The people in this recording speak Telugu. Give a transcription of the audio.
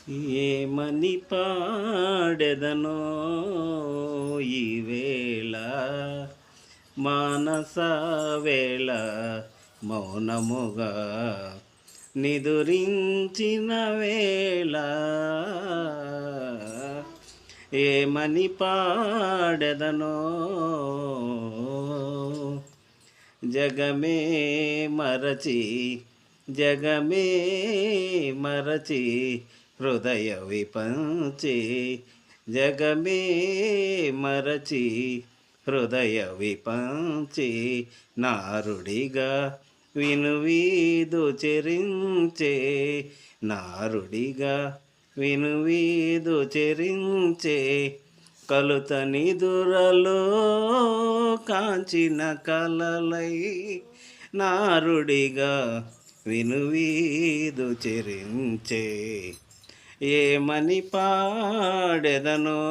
ఏమని పాడెదనో ఈవేళ మానస వేళ మౌనముగా నిదురించిన వేళ ఏమని పాడెదనో జగమే మరచి జగమే మరచి హృదయ విపంచి జగమే మరచి హృదయ విపంచి నారుడిగా వినువీదు చెరించే నారుడిగా వినువీదు చెరించే కలుత నిదురలో కాంచిన కలలై నారుడిగా వినువీదు చెరించే ఏమని పాడెదనో